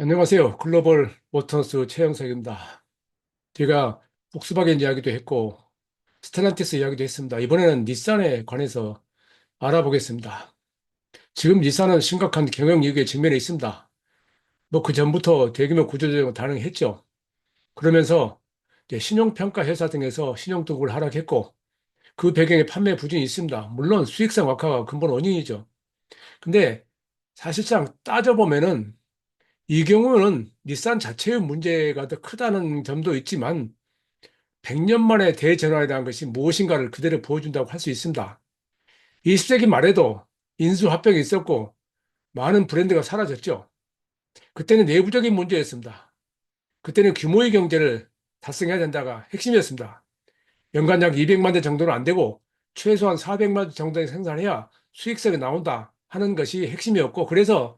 안녕하세요. 글로벌 모터스 최영석입니다. 제가 폭스바겐 이야기도 했고, 스텔란티스 이야기도 했습니다. 이번에는 닛산에 관해서 알아보겠습니다. 지금 닛산은 심각한 경영 위기에 직면해 있습니다. 뭐 그 전부터 대규모 구조조정을 단행했죠. 그러면서 이제 신용평가 회사 등에서 신용 등급을 하락했고, 그 배경에 판매 부진이 있습니다. 물론 수익성 악화가 근본 원인이죠. 근데 사실상 따져보면은 이 경우는 닛산 자체의 문제가 더 크다는 점도 있지만 100년 만에 대전환에 대한 것이 무엇인가를 그대로 보여준다고 할 수 있습니다. 20세기 말에도 인수합병이 있었고 많은 브랜드가 사라졌죠. 그때는 내부적인 문제였습니다. 그때는 규모의 경제를 달성해야 된다가 핵심이었습니다. 연간 약 200만 대 정도는 안 되고 최소한 400만 대 정도의 생산해야 수익성이 나온다 하는 것이 핵심이었고, 그래서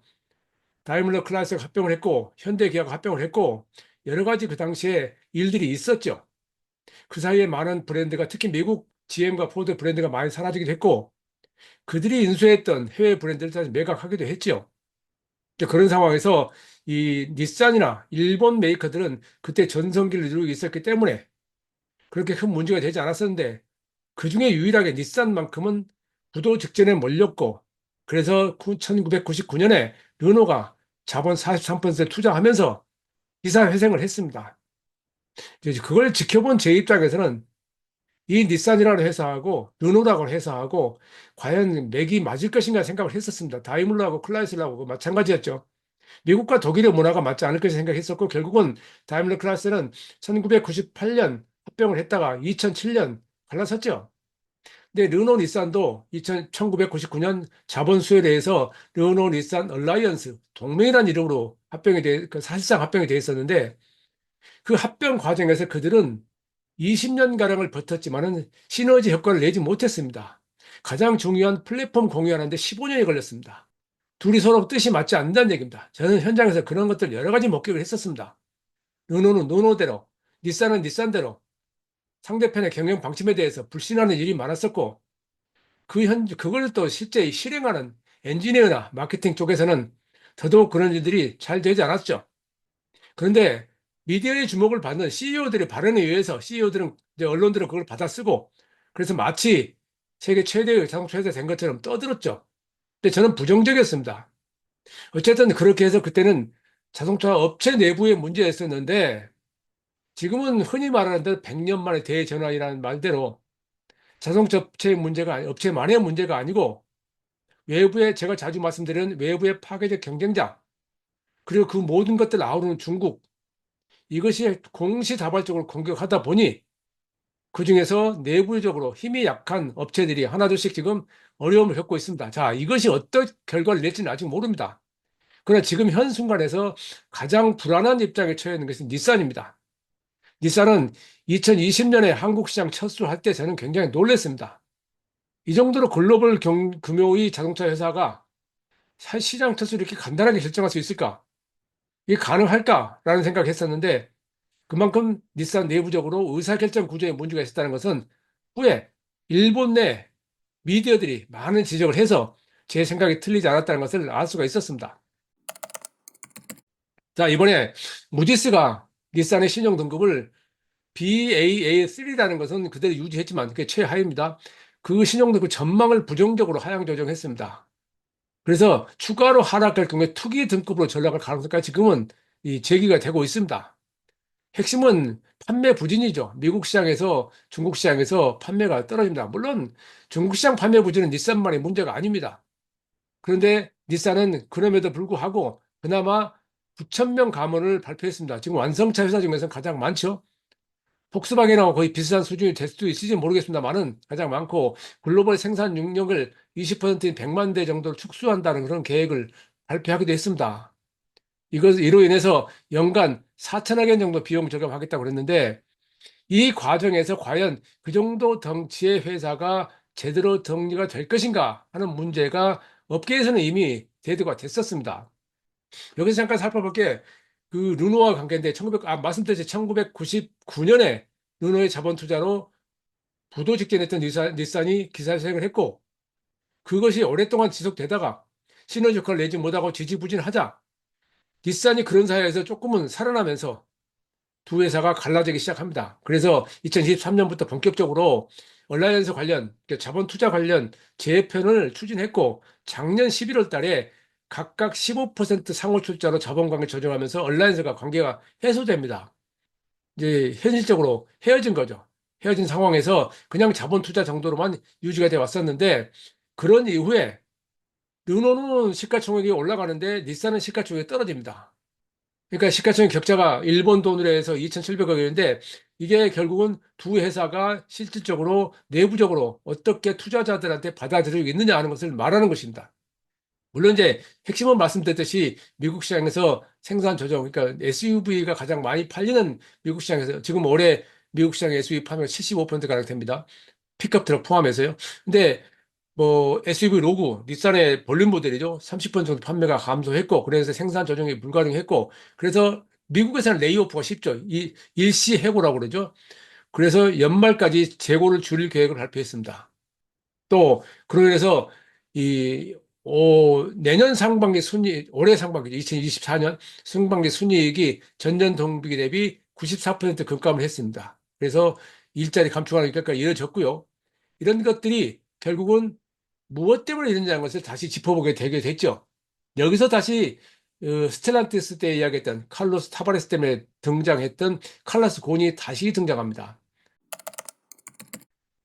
다이밀러 클래스가 합병을 했고 현대기아가 합병을 했고 여러 가지 그 당시에 일들이 있었죠. 그 사이에 많은 브랜드가, 특히 미국 GM과 포드 브랜드가 많이 사라지기도 했고 그들이 인수했던 해외 브랜드를 다시 매각하기도 했죠. 그런 상황에서 이 닛산이나 일본 메이커들은 그때 전성기를 이루고 있었기 때문에 그렇게 큰 문제가 되지 않았었는데, 그중에 유일하게 닛산만큼은 부도 직전에 몰렸고, 그래서 1999년에 르노가 자본 43% 투자하면서 기사 회생을 했습니다. 이제 그걸 지켜본 제 입장에서는 이 닛산이라는 회사하고 르노라고 회사하고 과연 맥이 맞을 것인가 생각을 했었습니다. 다이물러하고 클라이슬러하고 마찬가지였죠. 미국과 독일의 문화가 맞지 않을 것을 생각했었고, 결국은 다이밀러 클래스는 1998년 합병을 했다가 2007년 갈라섰죠. 근데 르노 닛산도 1999년 자본 수요에 대해서 르노 닛산 얼라이언스 동맹이라는 이름으로 사실상 합병이 돼 있었는데, 그 합병 과정에서 그들은 20년가량을 버텼지만은 시너지 효과를 내지 못했습니다. 가장 중요한 플랫폼 공유하는데 15년이 걸렸습니다. 둘이 서로 뜻이 맞지 않는다는 얘기입니다. 저는 현장에서 그런 것들 여러 가지 목격을 했었습니다. 르노는 르노대로, 닛산은 닛산대로 상대편의 경영 방침에 대해서 불신하는 일이 많았었고, 그걸 또 실제 실행하는 엔지니어나 마케팅 쪽에서는 더더욱 그런 일들이 잘 되지 않았죠. 그런데 미디어의 주목을 받는 CEO들의 발언에 의해서 CEO들은, 이제 언론들은 그걸 받아쓰고, 그래서 마치 세계 최대의 자동차 회사 된 것처럼 떠들었죠. 근데 저는 부정적이었습니다. 어쨌든 그렇게 해서 그때는 자동차 업체 내부의 문제였었는데, 지금은 흔히 말하는 대로 100년 만에 대전환이라는 말대로 자동차 업체의 문제가 업체만의 문제가 아니고 외부의, 제가 자주 말씀드리는 외부의 파괴적 경쟁자, 그리고 그 모든 것들을 아우르는 중국, 이것이 공시다발적으로 공격하다 보니 그중에서 내부적으로 힘이 약한 업체들이 하나둘씩 지금 어려움을 겪고 있습니다. 자, 이것이 어떤 결과를 낼지는 아직 모릅니다. 그러나 지금 현 순간에서 가장 불안한 입장에 처해 있는 것은 닛산입니다. 닛산은 2020년에 한국 시장 첫수할 때 저는 굉장히 놀랐습니다. 이 정도로 글로벌 규모의 자동차 회사가 시장 첫수를 이렇게 간단하게 결정할 수 있을까? 이게 가능할까라는 생각을 했었는데, 그만큼 닛산 내부적으로 의사결정 구조에 문제가 있었다는 것은 후에 일본 내 미디어들이 많은 지적을 해서 제 생각이 틀리지 않았다는 것을 알 수가 있었습니다. 자, 이번에 무디스가 닛산의 신용 등급을 BAA3라는 것은 그대로 유지했지만 그게 최하위입니다. 그 신용 등급 전망을 부정적으로 하향 조정했습니다. 그래서 추가로 하락할 경우에 투기 등급으로 전락할 가능성까지 지금은 제기가 되고 있습니다. 핵심은 판매 부진이죠. 미국 시장에서 중국 시장에서 판매가 떨어집니다. 물론 중국 시장 판매 부진은 닛산만의 문제가 아닙니다. 그런데 닛산은 그럼에도 불구하고 그나마 9천 명 감원을 발표했습니다. 지금 완성차 회사 중에서 가장 많죠. 폭스바겐하고 거의 비슷한 수준이 될 수도 있을지 모르겠습니다만은 가장 많고, 글로벌 생산 능력을 20%인 100만 대 정도를 축소한다는 그런 계획을 발표하기도 했습니다. 이로 인해서 연간 4천억 원 정도 비용 절감하겠다고 그랬는데, 이 과정에서 과연 그 정도 덩치의 회사가 제대로 정리가 될 것인가 하는 문제가 업계에서는 이미 대두가 됐었습니다. 여기서 잠깐 살펴볼게. 그 르노와 관계인데, 말씀드렸죠. 1999년에 르노의 자본 투자로 부도 직전했던 닛산이 기사회생을 했고, 그것이 오랫동안 지속되다가 시너지 효과를 내지 못하고 지지부진하자 닛산이 그런 사회에서 조금은 살아나면서 두 회사가 갈라지기 시작합니다. 그래서 2023년부터 본격적으로 얼라이언스 관련, 그러니까 자본 투자 관련 재편을 추진했고, 작년 11월 달에 각각 15% 상호 출자로 자본 관계 조정하면서 얼라이언스가 관계가 해소됩니다. 이제 현실적으로 헤어진 거죠. 헤어진 상황에서 그냥 자본 투자 정도로만 유지가 돼 왔었는데, 그런 이후에 르노는 시가총액이 올라가는데 닛산은 시가총액이 떨어집니다. 그러니까 시가총액 격차가 일본 돈으로 해서 2,700억 원인데 이게 결국은 두 회사가 실질적으로 내부적으로 어떻게 투자자들한테 받아들이고 있느냐 하는 것을 말하는 것입니다. 물론 이제 핵심은 말씀드렸듯이 미국 시장에서 생산 조정, 그러니까 SUV가 가장 많이 팔리는 미국 시장에서 지금 올해 미국 시장 SUV 판매가 75%가량 됩니다. 픽업 트럭 포함해서요. 근데 뭐 SUV 로구, 닛산의 볼륨 모델이죠. 30% 정도 판매가 감소했고, 그래서 생산 조정이 불가능했고, 그래서 미국에서는 레이오프가 쉽죠. 이 일시 해고라고 그러죠. 그래서 연말까지 재고를 줄일 계획을 발표했습니다. 또 그로 인해서 이 내년 상반기 순이익, 올해 상반기 2024년 상반기 순이익이 전년 동기 대비 94% 급감을 했습니다. 그래서 일자리 감축하는 결과가 이어졌고요. 이런 것들이 결국은 무엇 때문에 이런지하는 것을 다시 짚어보게 되게 됐죠. 여기서 다시 스텔란티스 때 이야기했던 칼로스 타바레스 때문에 등장했던 칼로스 곤이 다시 등장합니다.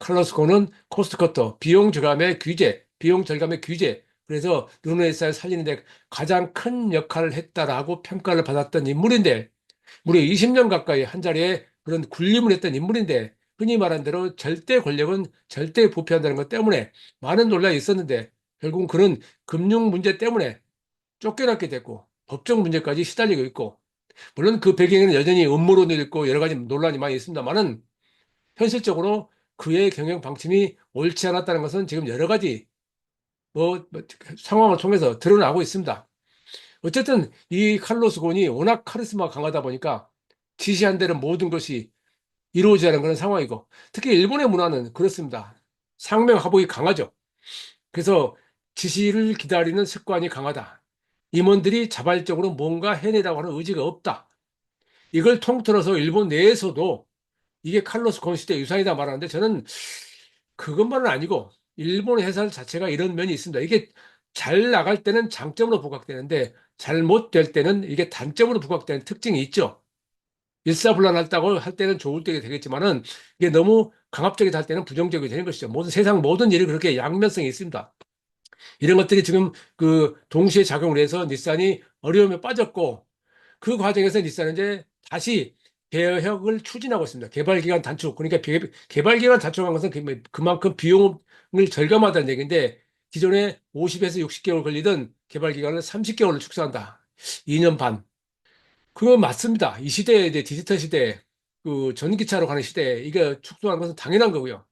칼로스 곤은 코스트 커터, 비용 절감의 규제. 그래서 르노에스를 살리는데 가장 큰 역할을 했다라고 평가를 받았던 인물인데, 무려 20년 가까이 한 자리에 그런 군림을 했던 인물인데, 흔히 말한 대로 절대 권력은 절대 부패한다는 것 때문에 많은 논란이 있었는데, 결국은 그런 금융 문제 때문에 쫓겨났게 됐고, 법적 문제까지 시달리고 있고, 물론 그 배경에는 여전히 음모론이 있고 여러 가지 논란이 많이 있습니다만은, 현실적으로 그의 경영 방침이 옳지 않았다는 것은 지금 여러 가지 상황을 통해서 드러나고 있습니다. 어쨌든 이 칼로스 곤이 워낙 카리스마가 강하다 보니까 지시한 대로 모든 것이 이루어지는 그런 상황이고, 특히 일본의 문화는 그렇습니다. 상명하복이 강하죠. 그래서 지시를 기다리는 습관이 강하다. 임원들이 자발적으로 뭔가 해내라고 하는 의지가 없다. 이걸 통틀어서 일본 내에서도 이게 칼로스 곤 시대 유산이다 말하는데, 저는 그것만은 아니고 일본 회사 자체가 이런 면이 있습니다. 이게 잘 나갈 때는 장점으로 부각되는데 잘못될 때는 이게 단점으로 부각되는 특징이 있죠. 일사불란하다고 할 때는 좋을 때가 되겠지만은 이게 너무 강압적이다 할 때는 부정적이 되는 것이죠. 세상 모든 일이 그렇게 양면성이 있습니다. 이런 것들이 지금 그 동시에 작용을 해서 닛산이 어려움에 빠졌고, 그 과정에서 닛산은 이제 다시 개혁을 추진하고 있습니다. 개발 기간 단축. 그러니까 개발 기간 단축한 것은 그만큼 비용을 절감하다는 얘기인데, 기존에 50에서 60개월 걸리던 개발 기간을 30개월을 축소한다. 2년 반. 그거 맞습니다. 이 시대에 이제 디지털 시대에 그 전기차로 가는 시대에 이게 축소하는 것은 당연한 거고요.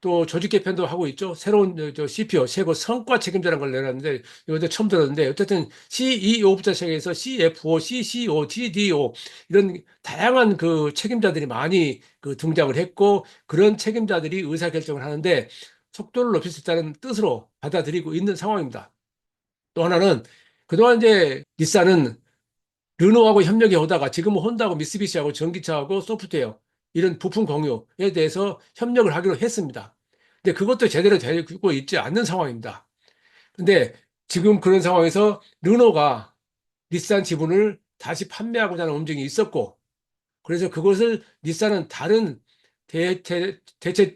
또 조직 개편도 하고 있죠. 새로운 CPO, 최고 성과 책임자라는 걸 내놨는데 이것도 처음 들었는데, 어쨌든 CEO부터 시작해서 CFO, CCO, GDO 이런 다양한 그 책임자들이 많이 그 등장을 했고, 그런 책임자들이 의사결정을 하는데 속도를 높일 수 있다는 뜻으로 받아들이고 있는 상황입니다. 또 하나는 그동안 이제 닛산은 르노하고 협력해 오다가 지금은 혼다하고 미쓰비시하고 전기차하고 소프트웨어 이런 부품 공유에 대해서 협력을 하기로 했습니다. 근데 그것도 제대로 되고 있지 않는 상황입니다. 근데 지금 그런 상황에서 르노가 닛산 지분을 다시 판매하고자 하는 움직임이 있었고, 그래서 그것을 닛산은 다른 대체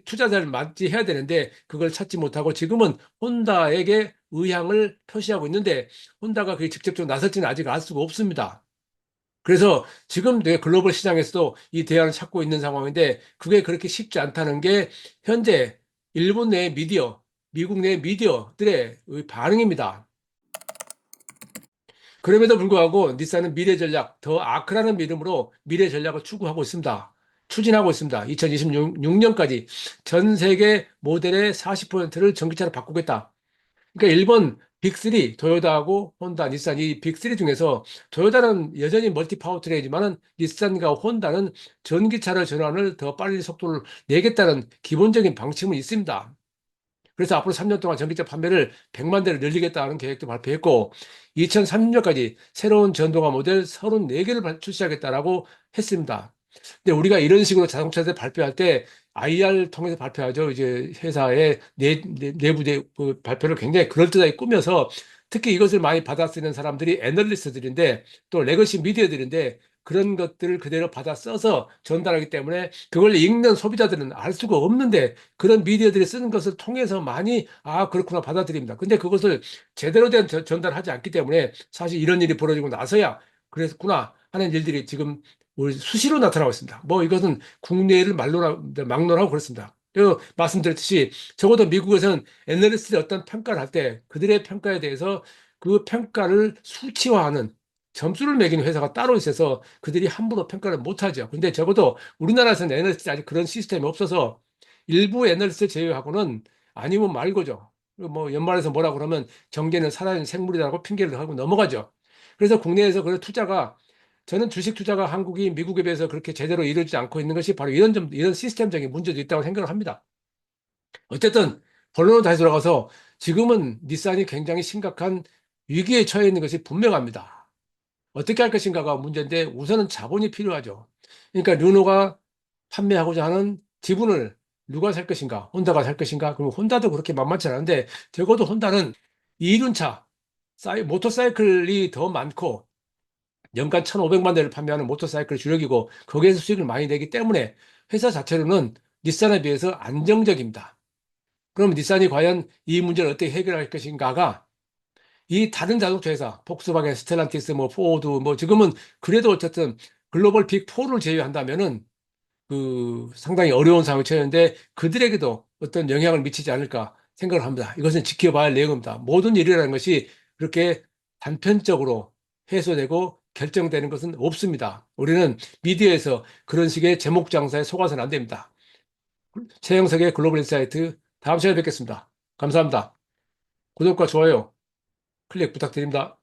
투자자를 맞이해야 되는데 그걸 찾지 못하고 지금은 혼다에게 의향을 표시하고 있는데, 혼다가 그게 직접적으로 나설지는 아직 알 수가 없습니다. 그래서 지금 내 글로벌 시장에서도 이 대안을 찾고 있는 상황인데, 그게 그렇게 쉽지 않다는 게 현재 일본 내 미디어, 미국 내 미디어들의 반응입니다. 그럼에도 불구하고 닛산은 미래 전략, 더 아크라는 이름으로 미래 전략을 추구하고 있습니다. 추진하고 있습니다. 2026년까지 전 세계 모델의 40%를 전기차로 바꾸겠다. 그러니까 일본 빅3, 토요다하고 혼다, 닛산 이 빅3 중에서 토요다는 여전히 멀티 파워트레인이지만은 닛산과 혼다는 전기차를 전환을 더 빨리 속도를 내겠다는 기본적인 방침은 있습니다. 그래서 앞으로 3년 동안 전기차 판매를 100만 대를 늘리겠다는 계획도 발표했고 2030년까지 새로운 전동화 모델 34개를 출시하겠다라고 했습니다. 근데 우리가 이런 식으로 자동차들 발표할 때 IR 통해서 발표하죠. 이제 회사의 내부 그 발표를 굉장히 그럴듯하게 꾸며서 특히 이것을 많이 받아 쓰는 사람들이 애널리스트들인데 또 레거시 미디어들인데 그런 것들을 그대로 받아 써서 전달하기 때문에 그걸 읽는 소비자들은 알 수가 없는데 그런 미디어들이 쓰는 것을 통해서 많이 그렇구나 받아들입니다. 근데 그것을 제대로 된 전달하지 않기 때문에 사실 이런 일이 벌어지고 나서야 그랬구나 하는 일들이 지금 수시로 나타나고 있습니다. 뭐 이것은 국내를 막론하고 그렇습니다. 그 말씀드렸듯이 적어도 미국에서는 애널리스트의 어떤 평가를 할 때 그들의 평가에 대해서 그 평가를 수치화하는 점수를 매기는 회사가 따로 있어서 그들이 함부로 평가를 못하죠. 근데 적어도 우리나라에서는 애널리스트 아직 그런 시스템이 없어서 일부 애널리스트 제외하고는 아니면 말고죠. 뭐 연말에서 뭐라 그러면 정계는 살아있는 생물이라고 핑계를 하고 넘어가죠. 그래서 국내에서 그 투자가 저는 주식 투자가 한국이 미국에 비해서 그렇게 제대로 이루어지지 않고 있는 것이 바로 이런 시스템적인 문제도 있다고 생각을 합니다. 어쨌든 본론으로 다시 돌아가서 지금은 닛산이 굉장히 심각한 위기에 처해 있는 것이 분명합니다. 어떻게 할 것인가가 문제인데 우선은 자본이 필요하죠. 그러니까 르노가 판매하고자 하는 지분을 누가 살 것인가? 혼다가 살 것인가? 그리고 혼다도 그렇게 만만치 않은데 적어도 혼다는 이륜차, 모터사이클이 더 많고 연간 1,500만 대를 판매하는 모터사이클 주력이고 거기에서 수익을 많이 내기 때문에 회사 자체로는 닛산에 비해서 안정적입니다. 그럼 닛산이 과연 이 문제를 어떻게 해결할 것인가가 이 다른 자동차 회사, 폭스바겐, 스텔란티스, 뭐 포드, 뭐 지금은 그래도 어쨌든 글로벌 빅4를 제외한다면은 그 상당히 어려운 상황에 처했는데 그들에게도 어떤 영향을 미치지 않을까 생각을 합니다. 이것은 지켜봐야 할 내용입니다. 모든 일이라는 것이 그렇게 단편적으로 해소되고 결정되는 것은 없습니다. 우리는 미디어에서 그런 식의 제목 장사에 속아서는 안 됩니다. 최영석의 글로벌 인사이트 다음 시간에 뵙겠습니다. 감사합니다. 구독과 좋아요 클릭 부탁드립니다.